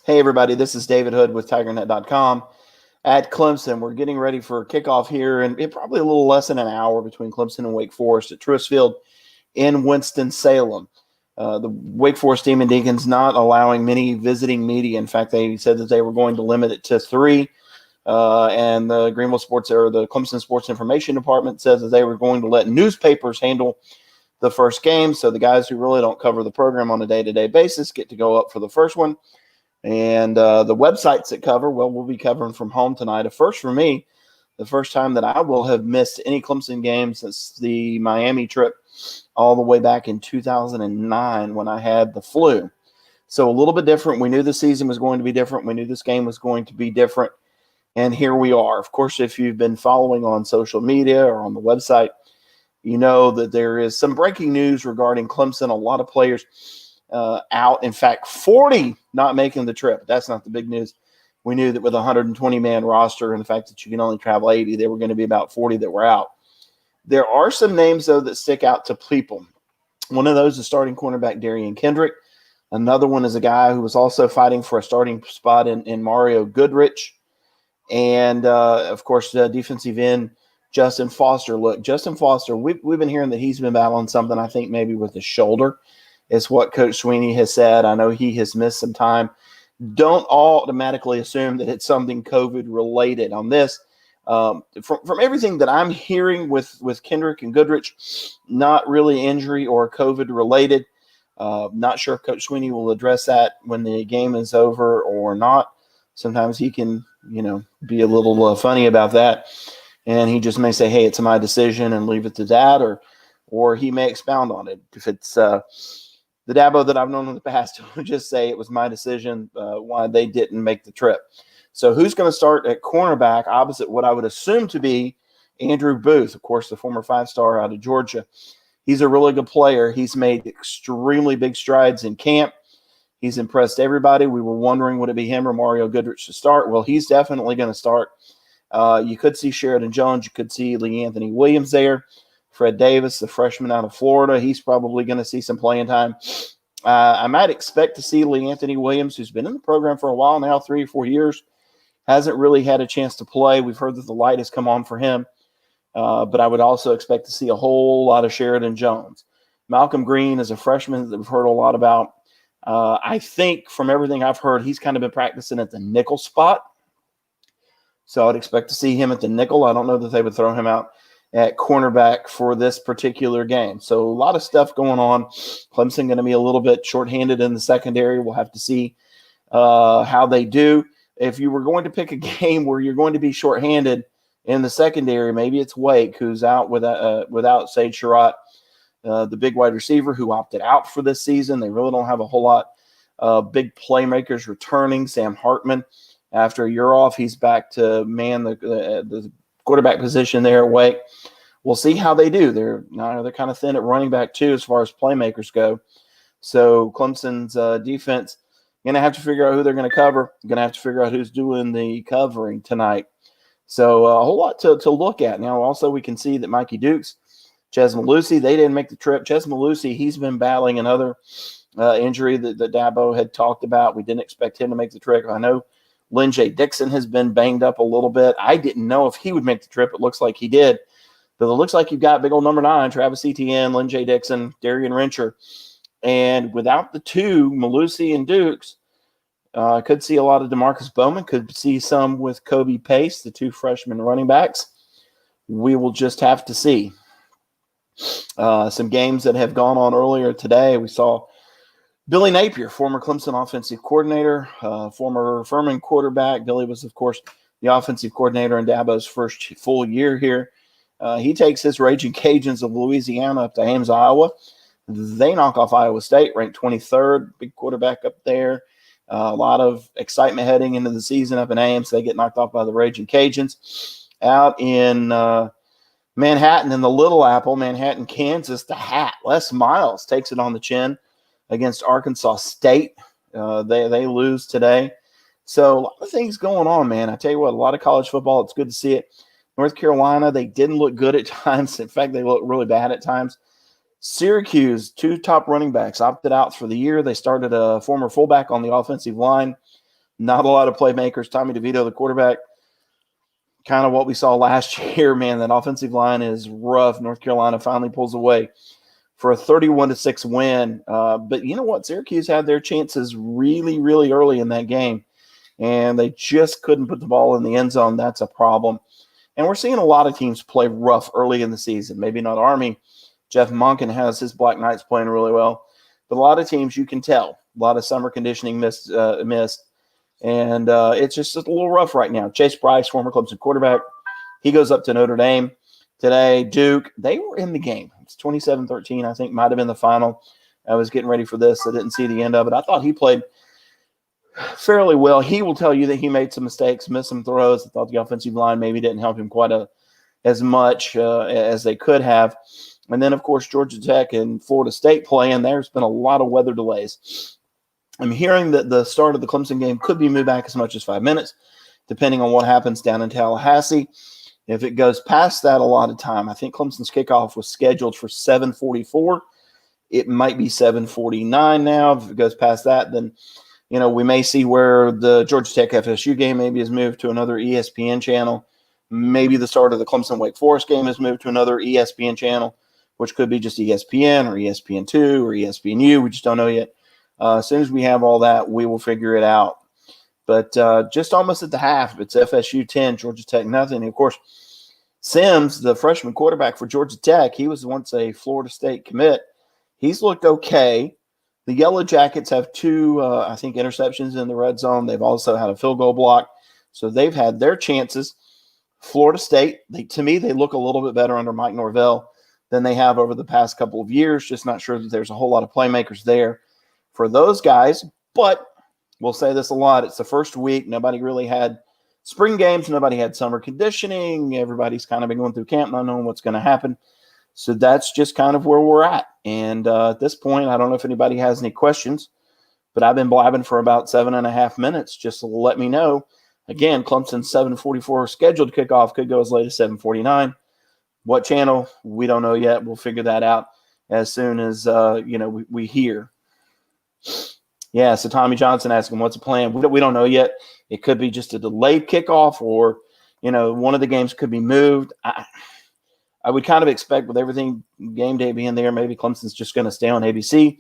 Hey, everybody, this is David Hood with TigerNet.com at Clemson. We're getting ready for kickoff here in probably a little less than an hour between Clemson and Wake Forest at Truist Field in Winston-Salem. The Wake Forest Demon Deacons not allowing many visiting media. In fact, they said that they were going to limit it to 3. And the Greenville Sports or the Clemson Sports Information Department says that they were going to let newspapers handle the first game. So the guys who really don't cover the program on a day-to-day basis get to go up for the first one. And the websites that cover, well, we'll be covering from home tonight. A first for me, the first time that I will have missed any Clemson game since the Miami trip all the way back in 2009 when I had the flu. So a little bit different. We knew the season was going to be different. We knew this game was going to be different. And here we are. Of course, if you've been following on social media or on the website, you know that there is some breaking news regarding Clemson. A lot of players out. In fact, 40 not making the trip. That's not the big news. We knew that with a 120-man roster and the fact that you can only travel 80, there were going to be about 40 that were out. There are some names, though, that stick out to people. One of those is starting cornerback Darian Kendrick. Another one is a guy who was also fighting for a starting spot in Mario Goodrich. And, of course, defensive end Justin Foster. Look, Justin Foster, we've been hearing that he's been battling something, I think, maybe with his shoulder. Is what Coach Sweeney has said. I know he has missed some time. Don't automatically assume that it's something COVID-related on this. From everything that I'm hearing with Kendrick and Goodrich, not really injury or COVID-related. Not sure if Coach Sweeney will address that when the game is over or not. Sometimes he can, be a little funny about that. And he just may say, hey, it's my decision and leave it to that. Or he may expound on it. If it's the Dabo that I've known in the past would just say it was my decision why they didn't make the trip. So who's going to start at cornerback opposite what I would assume to be Andrew Booth, of course, the former 5-star out of Georgia. He's a really good player. He's made extremely big strides in camp. He's impressed everybody. We were wondering, would it be him or Mario Goodrich to start? Well, he's definitely going to start. You could see Sheridan Jones. You could see Lee Anthony Williams there. Fred Davis, the freshman out of Florida, he's probably going to see some playing time. I might expect to see Lee Anthony Williams, who's been in the program for a while now, 3 or 4 years, hasn't really had a chance to play. We've heard that the light has come on for him, but I would also expect to see a whole lot of Sheridan Jones. Malcolm Green is a freshman that we've heard a lot about. I think from everything I've heard, he's kind of been practicing at the nickel spot. So I'd expect to see him at the nickel. I don't know that they would throw him out at cornerback for this particular game. So a lot of stuff going on. Clemson going to be a little bit shorthanded in the secondary. We'll have to see how they do. If you were going to pick a game where you're going to be shorthanded in the secondary, maybe it's Wake, who's out without Sage Surratt, the big wide receiver who opted out for this season. They really don't have a whole lot of big playmakers returning. Sam Hartman, after a year off, he's back to man the quarterback position there at Wake. We'll see how they do. They're kind of thin at running back too as far as playmakers go. So Clemson's defense going to have to figure out who they're going to cover. Going to have to figure out who's doing the covering tonight. So a whole lot to look at. Now also we can see that Mikey Dukes, Ches Malusi, they didn't make the trip. Ches Malusi, he's been battling another injury that Dabo had talked about. We didn't expect him to make the trip. I know Lynn J. Dixon has been banged up a little bit. I didn't know if he would make the trip. It looks like he did. But it looks like you've got big old number 9, Travis Etienne, Lynn J. Dixon, Darian Rencher. And without the two, Malusi and Dukes, could see a lot of DeMarcus Bowman. Could see some with Kobe Pace, the 2 freshman running backs. We will just have to see. Some games that have gone on earlier today, we saw Billy Napier, former Clemson offensive coordinator, former Furman quarterback. Billy was, of course, the offensive coordinator in Dabo's first full year here. He takes his Raging Cajuns of Louisiana up to Ames, Iowa. They knock off Iowa State, ranked 23rd, big quarterback up there. A lot of excitement heading into the season up in Ames. They get knocked off by the Raging Cajuns. Out in Manhattan, in the Little Apple, Manhattan, Kansas, the Hat, Les Miles takes it on the chin against Arkansas State. They lose today. So a lot of things going on, man. I tell you what, a lot of college football. It's good to see it. North Carolina, they didn't look good at times. In fact, they looked really bad at times. Syracuse, 2 top running backs opted out for the year. They started a former fullback on the offensive line. Not a lot of playmakers. Tommy DeVito, the quarterback, kind of what we saw last year, man. That offensive line is rough. North Carolina finally pulls away for a 31-6 win. But you know what? Syracuse had their chances really, really early in that game, and they just couldn't put the ball in the end zone. That's a problem. And we're seeing a lot of teams play rough early in the season. Maybe not Army. Jeff Monken has his Black Knights playing really well. But a lot of teams, you can tell, a lot of summer conditioning missed. And it's just a little rough right now. Chase Bryce, former Clemson quarterback, he goes up to Notre Dame today. Duke, they were in the game. It's 27-13, I think, might have been the final. I was getting ready for this. I didn't see the end of it. I thought he played fairly well. He will tell you that he made some mistakes, missed some throws. I thought the offensive line maybe didn't help him quite as much as they could have. And then, of course, Georgia Tech and Florida State playing. There's been a lot of weather delays. I'm hearing that the start of the Clemson game could be moved back as much as 5 minutes, depending on what happens down in Tallahassee. If it goes past that a lot of time, I think Clemson's kickoff was scheduled for 7:44. It might be 7:49 now. If it goes past that, then we may see where the Georgia Tech FSU game maybe is moved to another ESPN channel. Maybe the start of the Clemson-WakeForest game is moved to another ESPN channel, which could be just ESPN or ESPN2 or ESPNU. We just don't know yet. As soon as we have all that, we will figure it out. But just almost at the half, it's FSU 10, Georgia Tech nothing. And of course, Sims, the freshman quarterback for Georgia Tech, he was once a Florida State commit. He's looked okay. The Yellow Jackets have two, I think, interceptions in the red zone. They've also had a field goal block. So they've had their chances. Florida State, to me, they look a little bit better under Mike Norvell than they have over the past couple of years. Just not sure that there's a whole lot of playmakers there for those guys. But we'll say this a lot. It's the first week. Nobody really had spring games. Nobody had summer conditioning. Everybody's kind of been going through camp, not knowing what's going to happen. So that's just kind of where we're at. And at this point, I don't know if anybody has any questions, but I've been blabbing for about 7.5 minutes. Just to let me know. Again, Clemson's 7:44 scheduled kickoff could go as late as 7:49. What channel? We don't know yet. We'll figure that out as soon as we hear. Yeah, so Tommy Johnson asking, what's the plan? We don't know yet. It could be just a delayed kickoff, or one of the games could be moved. I would kind of expect, with everything game day being there, maybe Clemson's just going to stay on ABC,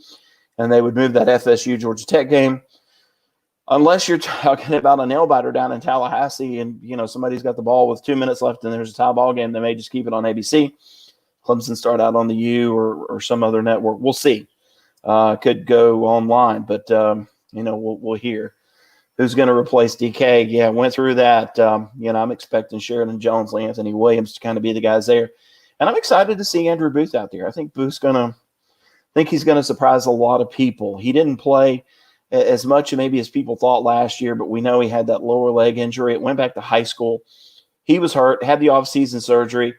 and they would move that FSU Georgia Tech game. Unless you're talking about a nail biter down in Tallahassee and, somebody's got the ball with 2 minutes left and there's a tie ball game, they may just keep it on ABC. Clemson start out on the U or some other network. We'll see. Could go online, but, we'll hear. Who's going to replace DK? Yeah, went through that. I'm expecting Sheridan Jones, Anthony Williams to kind of be the guys there. And I'm excited to see Andrew Booth out there. I think he's going to surprise a lot of people. He didn't play as much maybe as people thought last year, but we know he had that lower leg injury. It went back to high school. He was hurt, had the offseason surgery.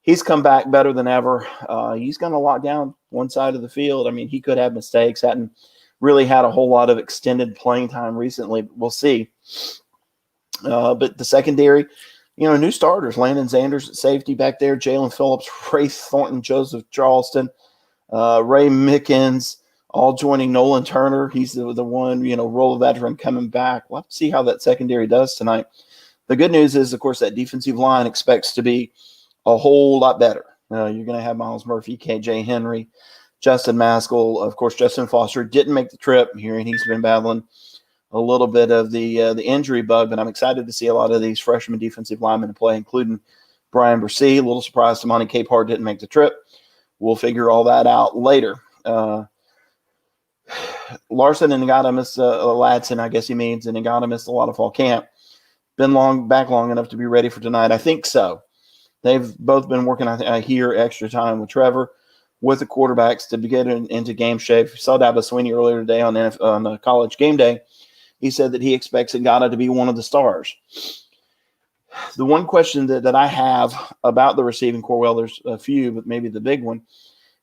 He's come back better than ever. He's going to lock down one side of the field. I mean, he could have mistakes, hadn't really had a whole lot of extended playing time recently. But we'll see. But the secondary, new starters, Landon Zanders at safety back there, Jalen Phillips, Rafe Thornton, Joseph Charleston, Ray Mickens, all joining Nolan Turner. He's the one, role veteran coming back. We'll have to see how that secondary does tonight. The good news is, of course, that defensive line expects to be a whole lot better. You're going to have Miles Murphy, KJ Henry, Justin Maskell. Of course, Justin Foster didn't make the trip here, and he's been battling a little bit of the injury bug, but I'm excited to see a lot of these freshman defensive linemen play, including Brian Brissy. A little surprised Monty Capehart didn't make the trip. We'll figure all that out later. Larson and Ngata missed Ladson, I guess he means, and Ngata missed a lot of fall camp. Been back long enough to be ready for tonight? I think so. They've both been working, I hear, extra time with Trevor, with the quarterbacks to get into game shape. We saw Dabo Sweeney earlier today on the college game day. He said that he expects Ngata to be one of the stars. The one question that I have about the receiving corps, well, there's a few, but maybe the big one,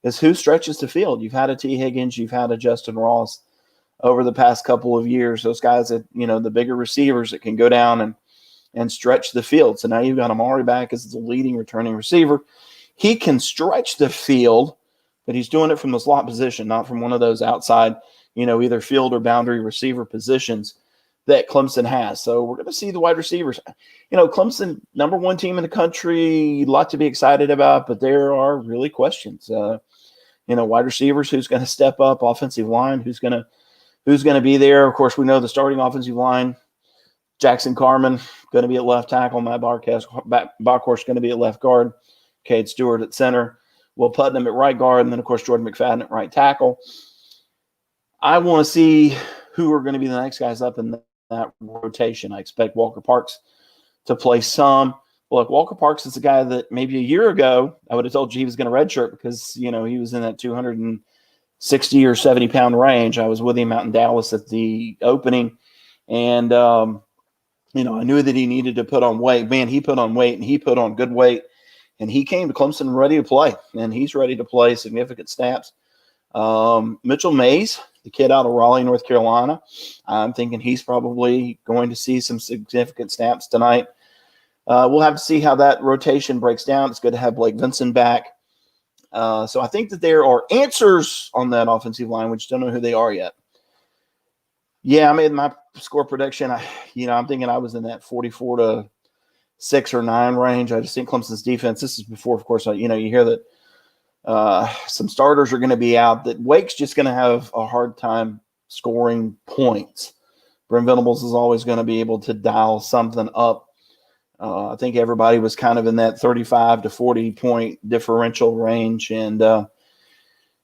is who stretches the field. You've had a T. Higgins, you've had a Justin Ross over the past couple of years. Those guys that, the bigger receivers that can go down and stretch the field. So now you've got Amari back as the leading returning receiver. He can stretch the field, but he's doing it from the slot position, not from one of those outside, either field or boundary receiver positions. that Clemson has. So we're going to see the wide receivers. Clemson, number one team in the country, a lot to be excited about, but there are really questions. Wide receivers, who's going to step up, offensive line, who's going to be there. Of course, we know the starting offensive line. Jackson Carman going to be at left tackle. Matt Bockhorst going to be at left guard. Cade Stewart at center. Will Putnam at right guard. And then, of course, Jordan McFadden at right tackle. I want to see who are going to be the next guys up in that rotation. I expect Walker Parks to play some. Look, Walker Parks is a guy that maybe a year ago I would have told you he was going to redshirt because, he was in that 260 or 70-pound range. I was with him out in Dallas at the opening, and, I knew that he needed to put on weight. Man, he put on weight, and he put on good weight, and he came to Clemson ready to play, and he's ready to play significant snaps. Mitchell Mays, the kid out of Raleigh, North Carolina, I'm thinking he's probably going to see some significant snaps tonight. We'll have to see how that rotation breaks down. It's good to have Blake Vinson back. So I think that there are answers on that offensive line. We just don't know who they are yet. Yeah, I made my score prediction. I'm thinking I was in that 44 to 6 or 9 range. I just think Clemson's defense, this is before, of course, you hear that some starters are going to be out, that Wake's just going to have a hard time scoring points. Brent Venables is always going to be able to dial something up. I think everybody was kind of in that 35 to 40 point differential range. And, but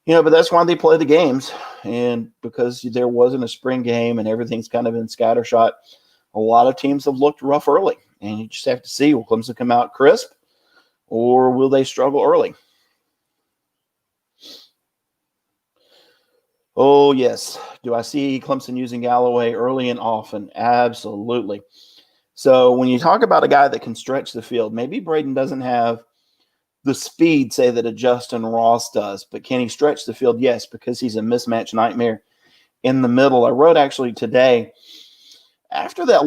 that's why they play the games. And because there wasn't a spring game and everything's kind of been scattershot, a lot of teams have looked rough early. And you just have to see, will Clemson come out crisp or will they struggle early? Oh, yes. Do I see Clemson using Galloway early and often? Absolutely. So when you talk about a guy that can stretch the field, maybe Braden doesn't have the speed, say, that a Justin Ross does, but can he stretch the field? Yes, because he's a mismatch nightmare in the middle. I wrote actually today, after that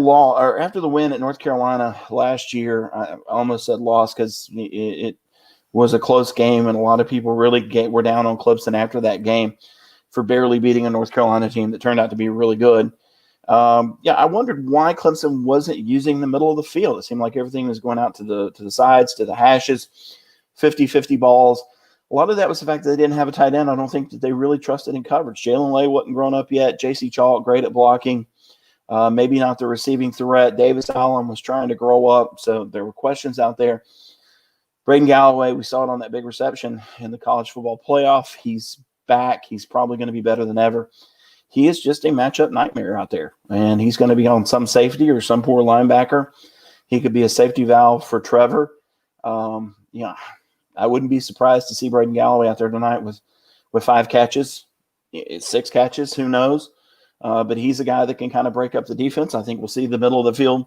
after the win at North Carolina last year, I almost said loss because it was a close game, and a lot of people really were down on Clemson after that game for barely beating a North Carolina team that turned out to be really good. I wondered why Clemson wasn't using the middle of the field. It seemed like everything was going out to the sides, to the hashes, 50-50 balls. A lot of that was the fact that they didn't have a tight end. I don't think that they really trusted in coverage. Jalen Lay wasn't grown up yet. J.C. Chalk, great at blocking. Maybe not the receiving threat. Davis Allen was trying to grow up, so there were questions out there. Braden Galloway, we saw it on that big reception in the college football playoff. He's back. He's probably going to be better than ever. He is just a matchup nightmare out there, and he's going to be on some safety or some poor linebacker. He could be a safety valve for Trevor. I wouldn't be surprised to see Braden Galloway out there tonight with 5 catches, 6 catches, who knows? But he's a guy that can kind of break up the defense. I think we'll see the middle of the field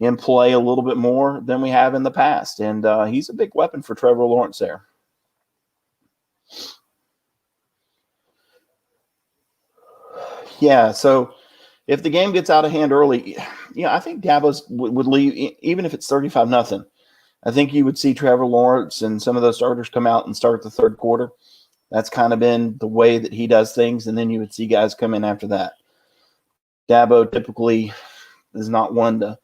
in play a little bit more than we have in the past, and he's a big weapon for Trevor Lawrence there. Yeah, so if the game gets out of hand early, I think Dabo would leave, even if it's 35-0. I think you would see Trevor Lawrence and some of those starters come out and start the third quarter. That's kind of been the way that he does things, and then you would see guys come in after that. Dabo typically is not one to,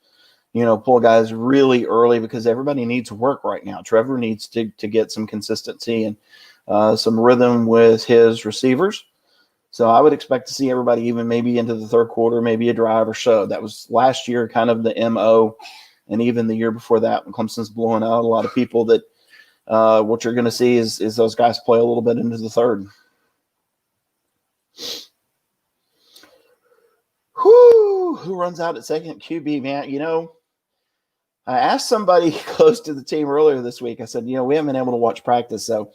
pull guys really early because everybody needs work right now. Trevor needs to get some consistency and some rhythm with his receivers. So I would expect to see everybody even maybe into the third quarter, maybe a drive or so. That was last year kind of the MO, and even the year before that when Clemson's blowing out a lot of people, that what you're going to see is those guys play a little bit into the third. Who runs out at second QB, man? I asked somebody close to the team earlier this week. I said, we haven't been able to watch practice, so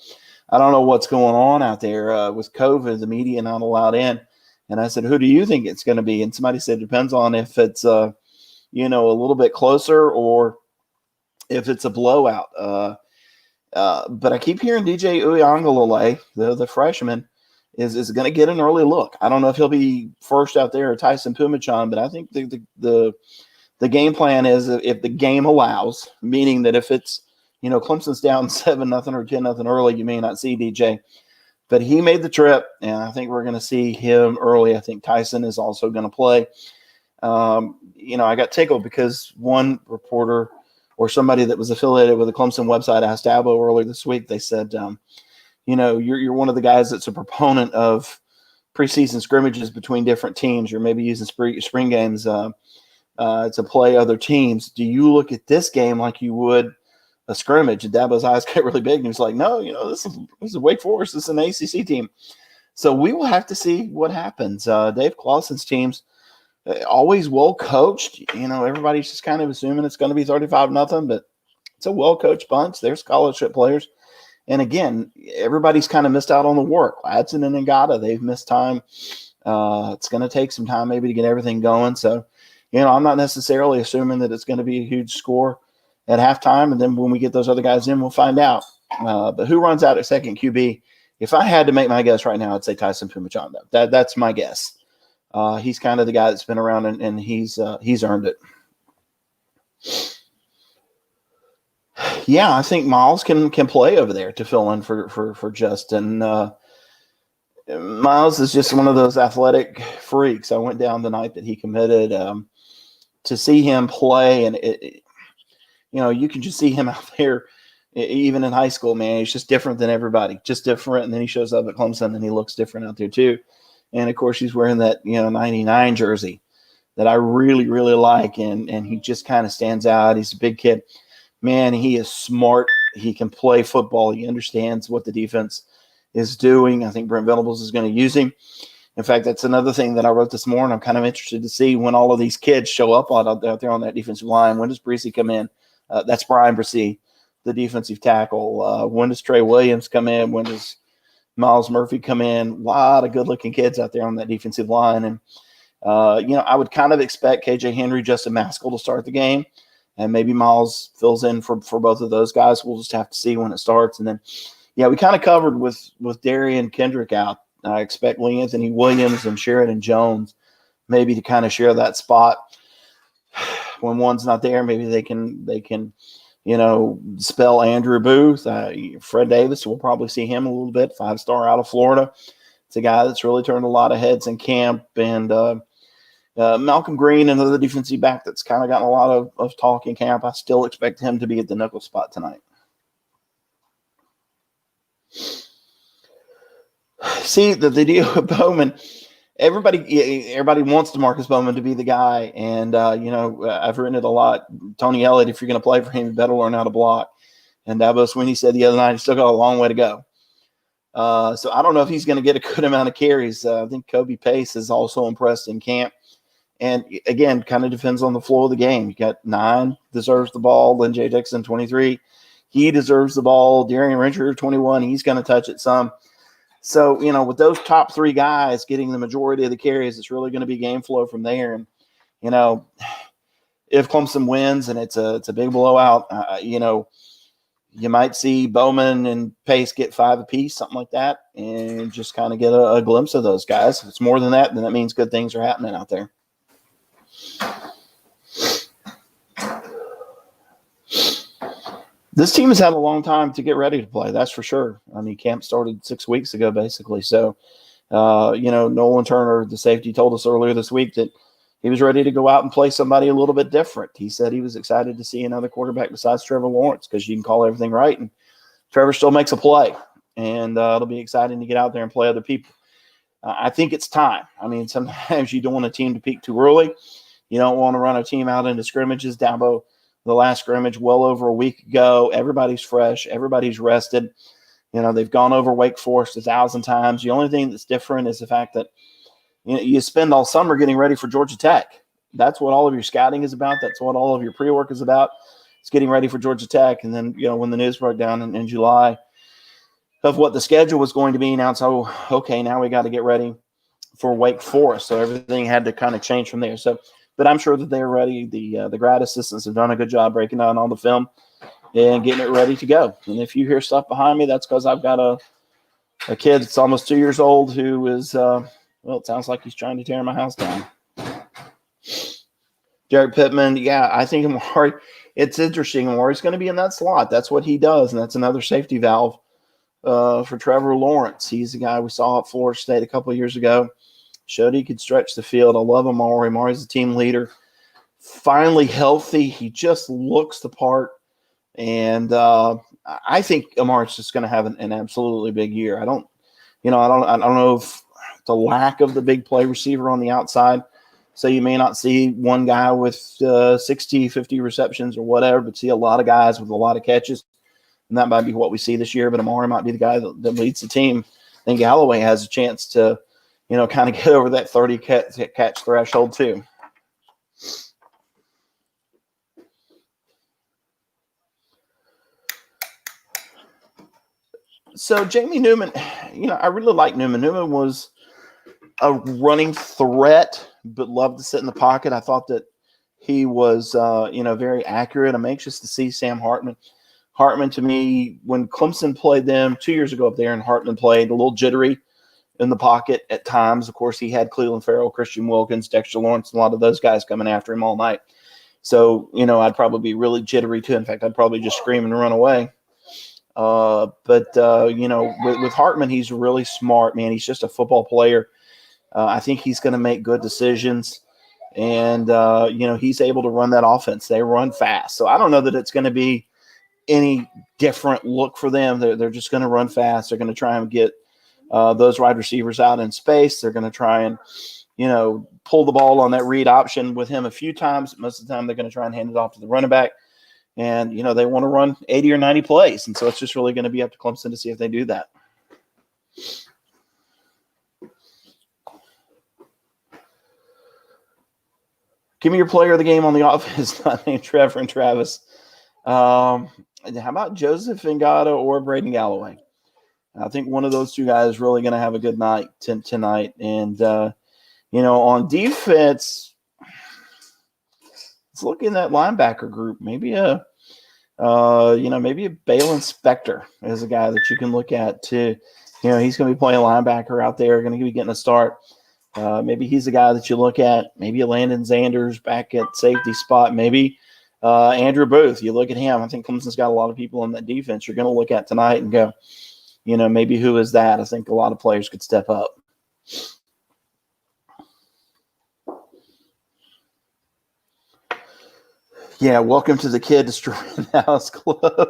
I don't know what's going on out there with COVID, the media not allowed in. And I said, who do you think it's going to be? And somebody said, it depends on if it's, a little bit closer or if it's a blowout. But I keep hearing DJ Uiagalelei, the freshman, is going to get an early look. I don't know if he'll be first out there or Tyson Pumachan, but I think the game plan is if the game allows, meaning that if it's, Clemson's down 7-0 or 10-0 early, you may not see DJ. But he made the trip, and I think we're going to see him early. I think Tyson is also going to play. I got tickled because one reporter or somebody that was affiliated with the Clemson website asked Dabo earlier this week. They said, you're one of the guys that's a proponent of preseason scrimmages between different teams. You're maybe using spring games to play other teams. Do you look at this game like you would a scrimmage? And Dabo's eyes got really big, and he was like, "No, this is Wake Forest. This is an ACC team." So we will have to see what happens. Dave Clawson's teams always well coached. Everybody's just kind of assuming it's going to be 35-0, but it's a well coached bunch. They're scholarship players. And again, everybody's kind of missed out on the work. Ladson and Ngata, they've missed time. It's going to take some time maybe to get everything going. So, I'm not necessarily assuming that it's going to be a huge score at halftime. And then when we get those other guys in, we'll find out. But who runs out at second QB? If I had to make my guess right now, I'd say Tyson Pumachando. That's my guess. He's kind of the guy that's been around, and he's earned it. Yeah, I think Miles can play over there to fill in for Justin. Miles is just one of those athletic freaks. I went down the night that he committed to see him play, and you can just see him out there, even in high school. Man, he's just different than everybody, just different. And then he shows up at Clemson, and he looks different out there too. And of course, he's wearing that 99 jersey that I really, really like, and he just kind of stands out. He's a big kid. Man, he is smart. He can play football. He understands what the defense is doing. I think Brent Venables is going to use him. In fact, that's another thing that I wrote this morning. I'm kind of interested to see when all of these kids show up out there on that defensive line. When does Bresee come in? That's Brian Bresee, the defensive tackle. When does Trey Williams come in? When does Miles Murphy come in? A lot of good-looking kids out there on that defensive line. And, I would kind of expect KJ Henry, Justin Maskell to start the game. And maybe Miles fills in for both of those guys. We'll just have to see when it starts. And then, we kind of covered with Darian Kendrick out. I expect Lee Anthony Williams and Sheridan Jones maybe to kind of share that spot. When one's not there, maybe they can spell Andrew Booth. Fred Davis, we'll probably see him a little bit, 5-star out of Florida. It's a guy that's really turned a lot of heads in camp. And Malcolm Green, another defensive back that's kind of gotten a lot of talk in camp. I still expect him to be at the nickel spot tonight. See, the deal with Bowman, everybody wants DeMarcus Bowman to be the guy. And, I've written it a lot. Tony Elliott, if you're going to play for him, you better learn how to block. And Dabo Swinney said the other night, he's still got a long way to go. So I don't know if he's going to get a good amount of carries. I think Kobe Pace is also impressed in camp. And, again, kind of depends on the flow of the game. You got 9, deserves the ball. Lynn J. Dixon, 23. He deserves the ball. Darian Rencher, 21. He's going to touch it some. So, with those top 3 guys getting the majority of the carries, it's really going to be game flow from there. And, if Clemson wins and it's a big blowout, you might see Bowman and Pace get 5 apiece, something like that, and just kind of get a glimpse of those guys. If it's more than that, then that means good things are happening out there. This team has had a long time to get ready to play, that's for sure. I mean, camp started 6 weeks ago, basically. So, Nolan Turner, the safety, told us earlier this week that he was ready to go out and play somebody a little bit different. He said he was excited to see another quarterback besides Trevor Lawrence because you can call everything right, and Trevor still makes a play. And it'll be exciting to get out there and play other people. I think it's time. I mean, sometimes you don't want a team to peak too early. You don't want to run a team out into scrimmages. Dabo, the last scrimmage well over a week ago, everybody's fresh. Everybody's rested. They've gone over Wake Forest 1,000 times. The only thing that's different is the fact that you spend all summer getting ready for Georgia Tech. That's what all of your scouting is about. That's what all of your pre-work is about. It's getting ready for Georgia Tech. And then, when the news broke down in July of what the schedule was going to be, now it's, okay, now we got to get ready for Wake Forest. So everything had to kind of change from there. So, but I'm sure that they're ready. The grad assistants have done a good job breaking down all the film and getting it ready to go. And if you hear stuff behind me, that's because I've got a kid that's almost 2 years old who is, it sounds like he's trying to tear my house down. Jared Pittman, I think Amari, it's interesting. Amari's going to be in that slot. That's what he does, and that's another safety valve for Trevor Lawrence. He's the guy we saw at Florida State a couple of years ago. Showed he could stretch the field. I love Amari. Amari's a team leader. Finally healthy. He just looks the part. And I think Amari's just going to have an absolutely big year. I don't know if the lack of the big play receiver on the outside. So you may not see one guy with 60, 50 receptions or whatever, but see a lot of guys with a lot of catches. And that might be what we see this year, but Amari might be the guy that leads the team. I think Galloway has a chance to, kind of get over that 30 catch threshold too. So Jamie Newman, I really like Newman. Newman was a running threat, but loved to sit in the pocket. I thought that he was, very accurate. I'm anxious to see Sam Hartman. Hartman, to me, when Clemson played them 2 years ago up there and Hartman played, a little jittery in the pocket at times. Of course, he had Cleveland Farrell, Christian Wilkins, Dexter Lawrence, a lot of those guys coming after him all night. So, I'd probably be really jittery too. In fact, I'd probably just scream and run away. With Hartman, he's really smart, man. He's just a football player. I think he's going to make good decisions. And, he's able to run that offense. They run fast. So I don't know that it's going to be any different look for them. They're just going to run fast. They're going to try and get those wide receivers out in space. They're going to try and, pull the ball on that read option with him a few times. Most of the time they're going to try and hand it off to the running back. And, they want to run 80 or 90 plays. And so it's just really going to be up to Clemson to see if they do that. Give me your player of the game on the offense, not named Trevor and Travis. How about Joseph Ngata or Braden Galloway? I think one of those two guys is really going to have a good night tonight. And, on defense, let's look in that linebacker group. Maybe maybe a Balin Spector is a guy that you can look at too. He's going to be playing linebacker out there, going to be getting a start. Maybe he's a guy that you look at. Maybe a Landon Zanders back at safety spot. Maybe Andrew Booth. You look at him. I think Clemson's got a lot of people in that defense you're going to look at tonight and go, maybe who is that? I think a lot of players could step up. Yeah, welcome to the Kid Destroying the House Club.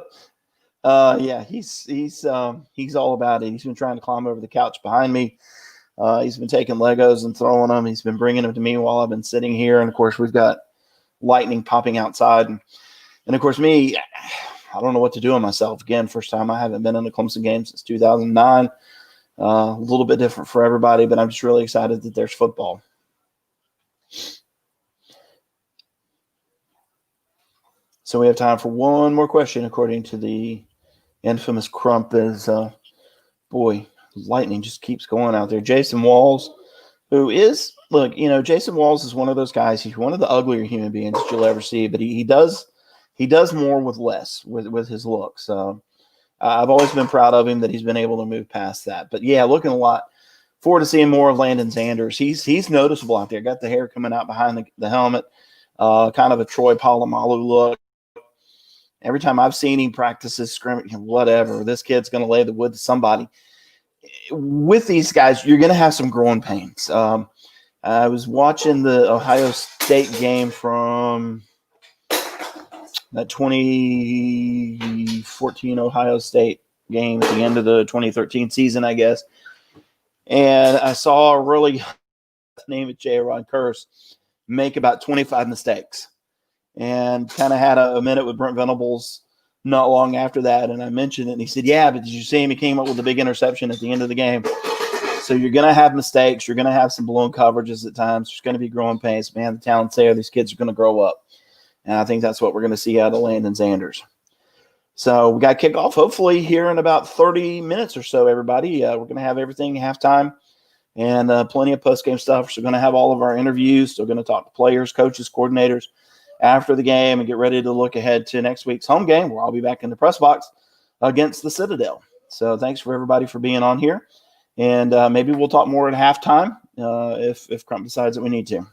He's all about it. He's been trying to climb over the couch behind me. He's been taking Legos and throwing them. He's been bringing them to me while I've been sitting here. And, of course, we've got lightning popping outside. And of course, me, I don't know what to do with myself. Again, first time I haven't been in a Clemson game since 2009. A little bit different for everybody, but I'm just really excited that there's football. So we have time for one more question, according to the infamous Crump. Lightning just keeps going out there. Jason Walls, Jason Walls is one of those guys. He's one of the uglier human beings that you'll ever see, but he does more with less with his looks. So I've always been proud of him that he's been able to move past that. But yeah, looking a lot forward to seeing more of Landon Zanders. He's noticeable out there. Got the hair coming out behind the helmet, kind of a Troy Polamalu look. Every time I've seen him practices, scrimmage, whatever, this kid's going to lay the wood to somebody. With these guys, you're going to have some growing pains. I was watching the Ohio State game from that 2014 Ohio State game at the end of the 2013 season, I guess. And I saw a really name it J-Rod Curse make about 25 mistakes. And kind of had a minute with Brent Venables not long after that. And I mentioned it, and he said, yeah, but did you see him? He came up with a big interception at the end of the game. So you're going to have mistakes. You're going to have some blown coverages at times. There's going to be growing pains. Man, the talent's there. These kids are going to grow up. And I think that's what we're going to see out of Landon Zanders. So we got kickoff hopefully here in about 30 minutes or so, everybody. We're going to have everything halftime and plenty of post-game stuff. So we're going to have all of our interviews. So we're going to talk to players, coaches, coordinators after the game and get ready to look ahead to next week's home game, where I'll be back in the press box against the Citadel. So thanks for everybody for being on here. And maybe we'll talk more at halftime if Crump decides that we need to.